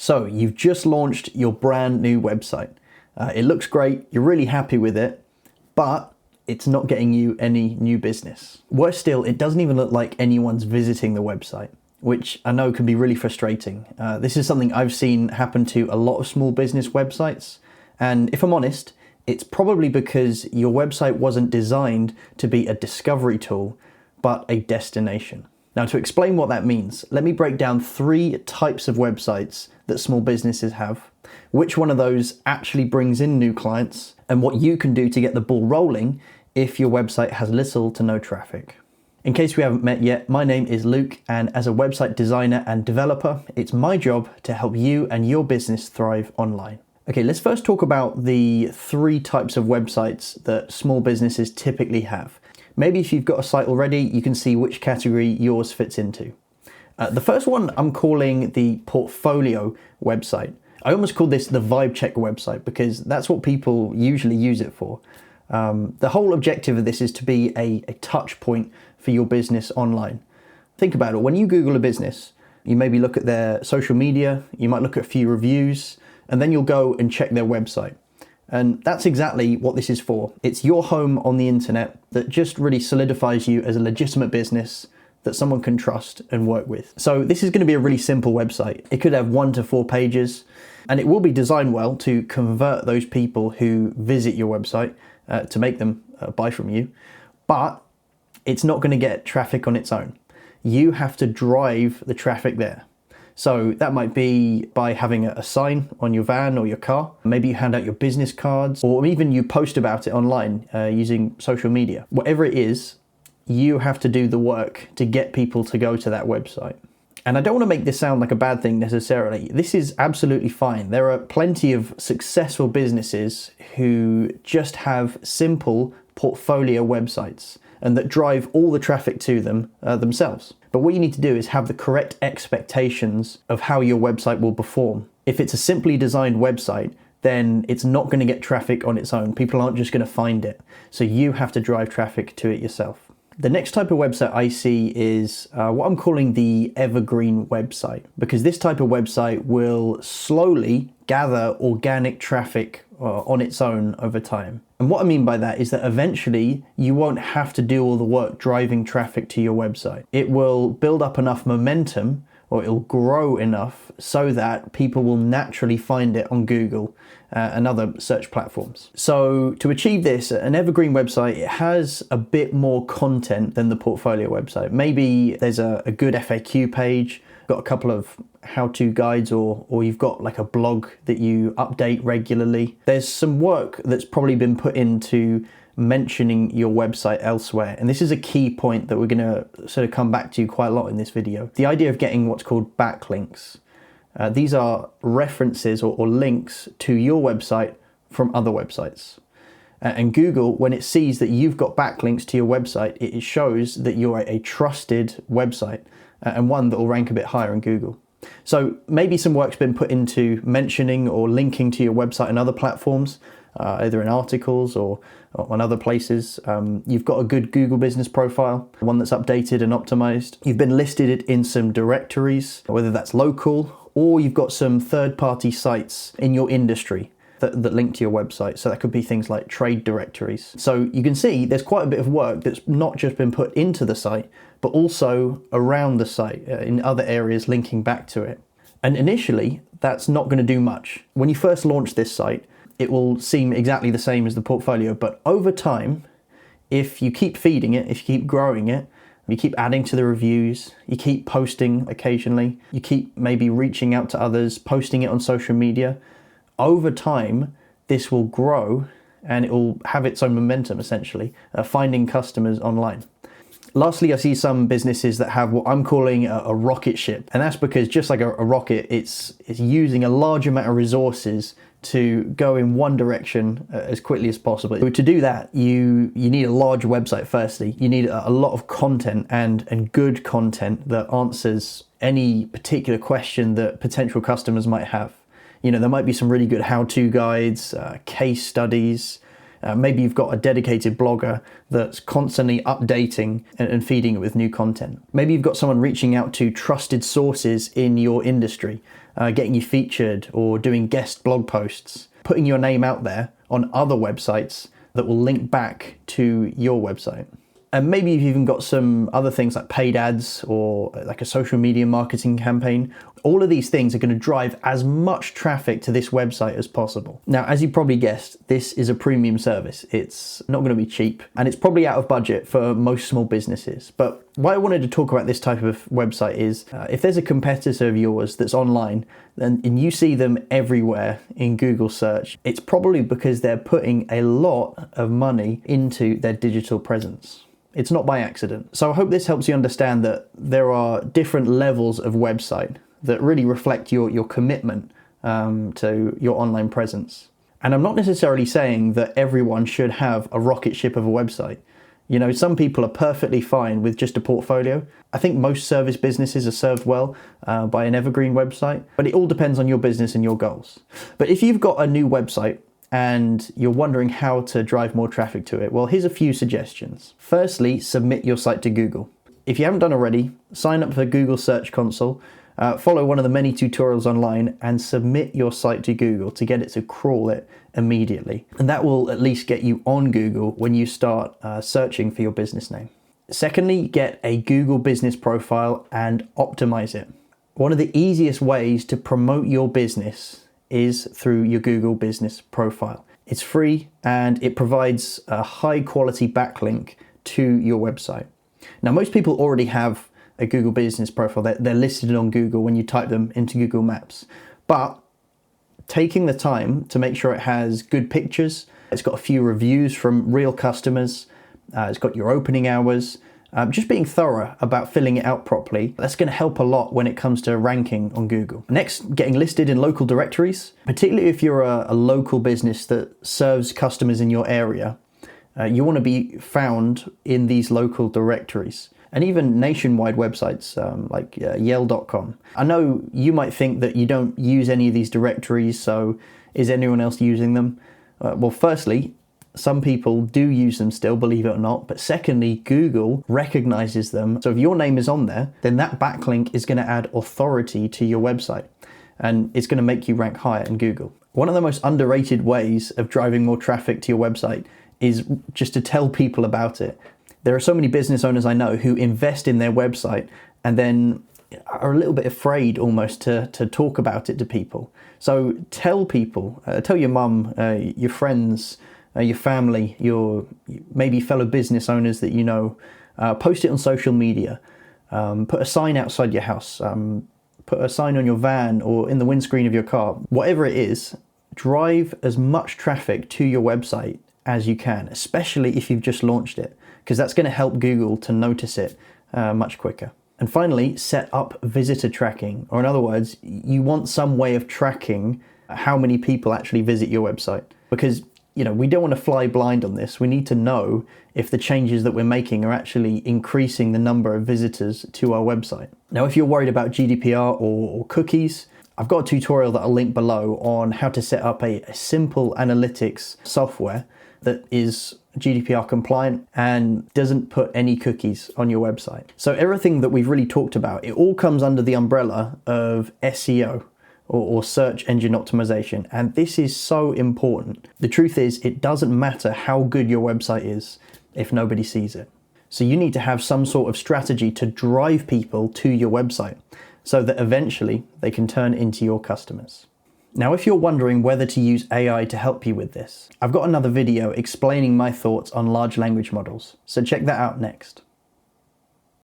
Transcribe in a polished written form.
So you've just launched your brand new website. It looks great, you're really happy with it, but it's not getting you any new business. Worse still, it doesn't even look like anyone's visiting the website, which I know can be really frustrating. This is something I've seen happen to a lot of small business websites. And if I'm honest, it's probably because your website wasn't designed to be a discovery tool, but a destination. Now, to explain what that means, let me break down 3 types of websites that small businesses have, which one of those actually brings in new clients, and what you can do to get the ball rolling if your website has little to no traffic. In case we haven't met yet, my name is Luke, and as a website designer and developer, it's my job to help you and your business thrive online. Okay, let's first talk about the 3 types of websites that small businesses typically have. Maybe if you've got a site already, you can see which category yours fits into. The first one I'm calling the portfolio website. I almost call this the vibe check website because that's what people usually use it for. The whole objective of this is to be a touch point for your business online. Think about it. When you Google a business, you maybe look at their social media, you might look at a few reviews, and then you'll go and check their website. And that's exactly what this is for. It's your home on the internet that just really solidifies you as a legitimate business that someone can trust and work with. So this is going to be a really simple website. It could have 1 to 4 pages, and it will be designed well to convert those people who visit your website to make them buy from you. But it's not going to get traffic on its own. You have to drive the traffic there. So that might be by having a sign on your van or your car. Maybe you hand out your business cards, or even you post about it online using social media. Whatever it is, you have to do the work to get people to go to that website. And I don't want to make this sound like a bad thing necessarily. This is absolutely fine. There are plenty of successful businesses who just have simple portfolio websites and that drive all the traffic to them themselves. But what you need to do is have the correct expectations of how your website will perform. If it's a simply designed website, then it's not going to get traffic on its own. People aren't just going to find it. So you have to drive traffic to it yourself. The next type of website I see is what I'm calling the evergreen website, because this type of website will slowly gather organic traffic on its own over time. And what I mean by that is that eventually you won't have to do all the work driving traffic to your website. It will build up enough momentum, or it'll grow enough so that people will naturally find it on Google and other search platforms. So to achieve this, an evergreen website, it has a bit more content than the portfolio website. Maybe there's a good FAQ page, got a couple of how-to guides, or you've got like a blog that you update regularly. There's some work that's probably been put into mentioning your website elsewhere. And this is a key point that we're going to sort of come back to quite a lot in this video. The idea of getting what's called backlinks. These are references or links to your website from other websites. And Google, when it sees that you've got backlinks to your website, it shows that you're a trusted website and one that will rank a bit higher in Google. So maybe some work's been put into mentioning or linking to your website and other platforms, either in articles or on other places. You've got a good Google business profile, one that's updated and optimized. You've been listed in some directories, whether that's local, or you've got some third-party sites in your industry that link to your website. So that could be things like trade directories. So you can see there's quite a bit of work that's not just been put into the site, but also around the site in other areas linking back to it. And initially, that's not going to do much. When you first launch this site, it will seem exactly the same as the portfolio, but over time, if you keep feeding it, if you keep growing it, you keep adding to the reviews, you keep posting occasionally, you keep maybe reaching out to others, posting it on social media, over time, this will grow and it will have its own momentum, essentially, finding customers online. Lastly, I see some businesses that have what I'm calling a rocket ship. And that's because just like a rocket, it's using a large amount of resources to go in one direction as quickly as possible. To do that, you need a large website firstly. You need a lot of content and good content that answers any particular question that potential customers might have. You know, there might be some really good how-to guides, case studies, Maybe you've got a dedicated blogger that's constantly updating and feeding it with new content. Maybe you've got someone reaching out to trusted sources in your industry, getting you featured or doing guest blog posts, putting your name out there on other websites that will link back to your website. And maybe you've even got some other things like paid ads or like a social media marketing campaign. All of these things are going to drive as much traffic to this website as possible. Now, as you probably guessed, this is a premium service. It's not going to be cheap, and it's probably out of budget for most small businesses. But why I wanted to talk about this type of website is if there's a competitor of yours that's online and you see them everywhere in Google search, it's probably because they're putting a lot of money into their digital presence. It's not by accident. So I hope this helps you understand that there are different levels of website that really reflect your commitment to your online presence. And I'm not necessarily saying that everyone should have a rocket ship of a website. You know, some people are perfectly fine with just a portfolio. I think most service businesses are served well by an evergreen website, but it all depends on your business and your goals. But if you've got a new website and you're wondering how to drive more traffic to it, well, here's a few suggestions. Firstly, submit your site to Google. If you haven't done already, sign up for Google Search Console, follow one of the many tutorials online, and submit your site to Google to get it to crawl it immediately. And that will at least get you on Google when you start searching for your business name. Secondly, get a Google business profile and optimize it. One of the easiest ways to promote your business is through your Google business profile. It's free and it provides a high quality backlink to your website. Now, most people already have a Google business profile. They're listed on Google when you type them into Google Maps. But taking the time to make sure it has good pictures, it's got a few reviews from real customers, it's got your opening hours, just being thorough about filling it out properly, that's going to help a lot when it comes to ranking on Google. Next, getting listed in local directories, particularly if you're a local business that serves customers in your area. You want to be found in these local directories. And even nationwide websites like Yale.com. I know you might think that you don't use any of these directories, so is anyone else using them? Well, firstly, some people do use them still, believe it or not. But secondly, Google recognizes them. So if your name is on there, then that backlink is going to add authority to your website. And it's going to make you rank higher in Google. One of the most underrated ways of driving more traffic to your website is just to tell people about it. There are so many business owners I know who invest in their website and then are a little bit afraid almost to talk about it to people. So tell people, tell your mum, your friends, your family, your maybe fellow business owners that you know, post it on social media, put a sign outside your house, put a sign on your van or in the windscreen of your car, whatever it is, drive as much traffic to your website as you can, especially if you've just launched it, because that's going to help Google to notice it much quicker. And finally, set up visitor tracking, or in other words, you want some way of tracking how many people actually visit your website, because we don't want to fly blind on this. We need to know if the changes that we're making are actually increasing the number of visitors to our website. Now, if you're worried about GDPR or cookies, I've got a tutorial that I'll link below on how to set up a simple analytics software that is GDPR compliant and doesn't put any cookies on your website. So everything that we've really talked about, it all comes under the umbrella of SEO or search engine optimization. And this is so important. The truth is, it doesn't matter how good your website is if nobody sees it. So you need to have some sort of strategy to drive people to your website so that eventually they can turn into your customers. Now, if you're wondering whether to use AI to help you with this, I've got another video explaining my thoughts on large language models, so check that out next.